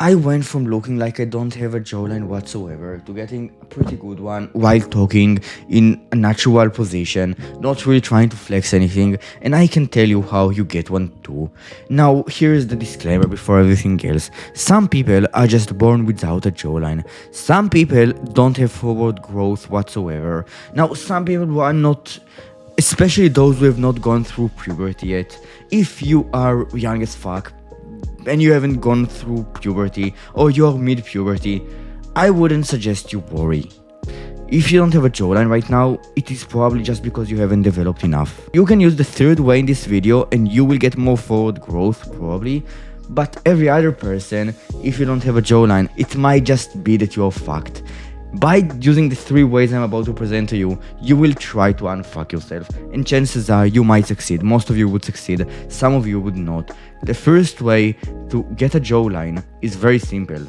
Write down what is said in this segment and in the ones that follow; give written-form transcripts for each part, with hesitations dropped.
I went from looking like I don't have a jawline whatsoever to getting a pretty good one while talking in a natural position, not really trying to flex anything, and I can tell you how you get one too. Now, here's the disclaimer before everything else. Some people are just born without a jawline. Some people don't have forward growth whatsoever. Now, some people are not, especially those who have not gone through puberty yet. If you are young as fuck, and you haven't gone through puberty or you're mid-puberty, I wouldn't suggest you worry. If you don't have a jawline right now, it is probably just because you haven't developed enough. You can use the third way in this video and you will get more forward growth probably, but every other person, if you don't have a jawline, it might just be that you're fucked. By using the three ways I'm about to present to you, you will try to unfuck yourself, and chances are you might succeed. Most of you would succeed, some of you would not. The first way to get a jawline is very simple.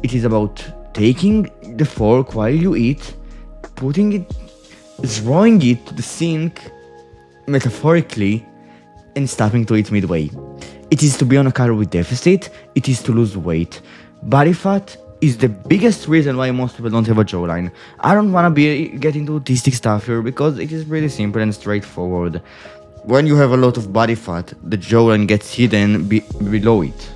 It is about taking the fork while you eat, putting it, throwing it to the sink, metaphorically, and stopping to eat midway. It is to be on a calorie deficit, it is to lose weight. Body fat is the biggest reason why most people don't have a jawline. I don't want to get into autistic stuff here because it is really simple and straightforward. When you have a lot of body fat, the jawline gets hidden below it.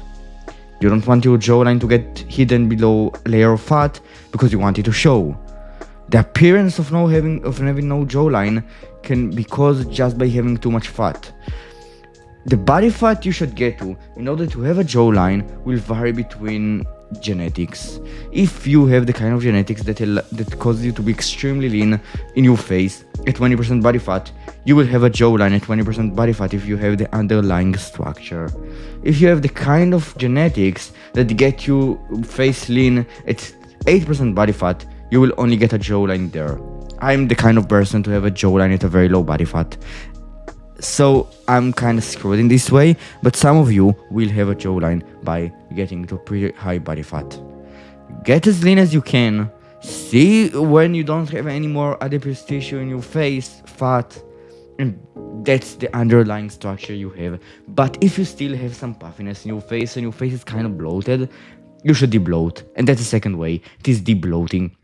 You don't want your jawline to get hidden below a layer of fat because you want it to show. The appearance of having no jawline can be caused just by having too much fat. The body fat you should get to in order to have a jawline will vary between genetics. If you have the kind of genetics that causes you to be extremely lean in your face at 20% body fat, you will have a jawline at 20% body fat if you have the underlying structure. If you have the kind of genetics that get you face lean at 8% body fat, you will only get a jawline there. I'm the kind of person to have a jawline at a very low body fat, so I'm kind of screwed in this way, but some of you will have a jawline by getting to pretty high body fat. Get as lean as you can. See when you don't have any more adipose tissue in your face, fat, and that's the underlying structure you have. But if you still have some puffiness in your face and your face is kind of bloated, you should debloat, and that's the second way. It is debloating.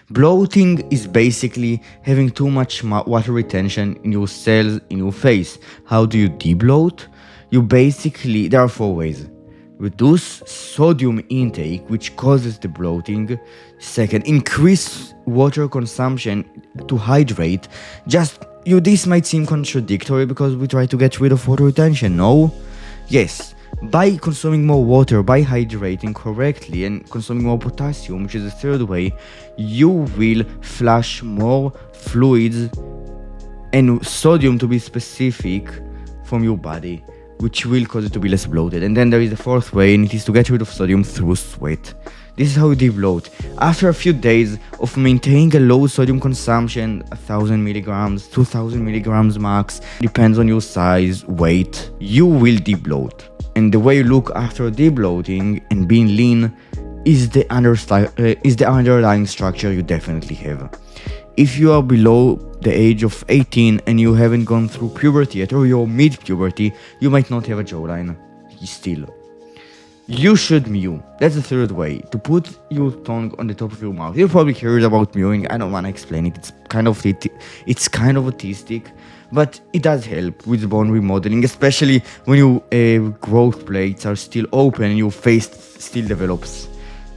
Bloating is basically having too much water retention in your cells in your face. How do you debloat? There are four ways. Reduce sodium intake, which causes the bloating. Second, increase water consumption to hydrate. This might seem contradictory because we try to get rid of water retention, no? Yes. By consuming more water, by hydrating correctly and consuming more potassium, which is the third way, you will flush more fluids and sodium, to be specific, from your body, which will cause it to be less bloated. And then there is the fourth way, and it is to get rid of sodium through sweat. This is how you debloat. After a few days of maintaining a low sodium consumption, 1000 milligrams, 2000 milligrams max, depends on your size, weight, you will debloat. And the way you look after debloating and being lean is the underlying structure you definitely have. If you are below the age of 18 and you haven't gone through puberty yet, or you're mid-puberty, you might not have a jawline still. You should mew. That's the third way, to put your tongue on the top of your mouth. You've probably heard about mewing. I don't want to explain it. It's kind of autistic, but it does help with bone remodeling, especially when your growth plates are still open and your face still develops.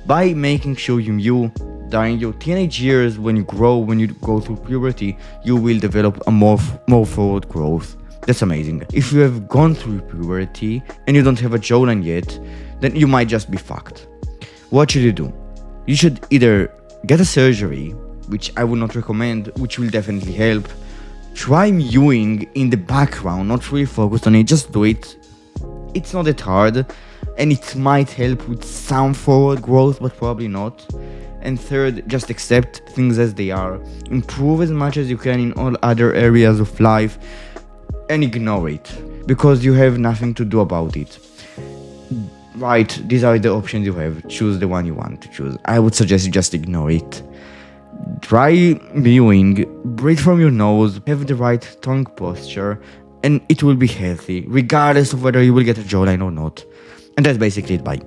By making sure you mew during your teenage years, when you go through puberty, you will develop a more forward growth. That's amazing. If you have gone through puberty and you don't have a jawline yet, then you might just be fucked. What should you do? You should either get a surgery, which I would not recommend, which will definitely help. Try mewing in the background, not really focused on it, just do it. It's not that hard, and it might help with some forward growth, but probably not. And third, just accept things as they are. Improve as much as you can in all other areas of life, and ignore it, because you have nothing to do about it. Right, these are the options you have. Choose the one you want to choose. I would suggest you just ignore it. Try mewing, breathe from your nose, have the right tongue posture, and it will be healthy, regardless of whether you will get a jawline or not. And that's basically it. Bye.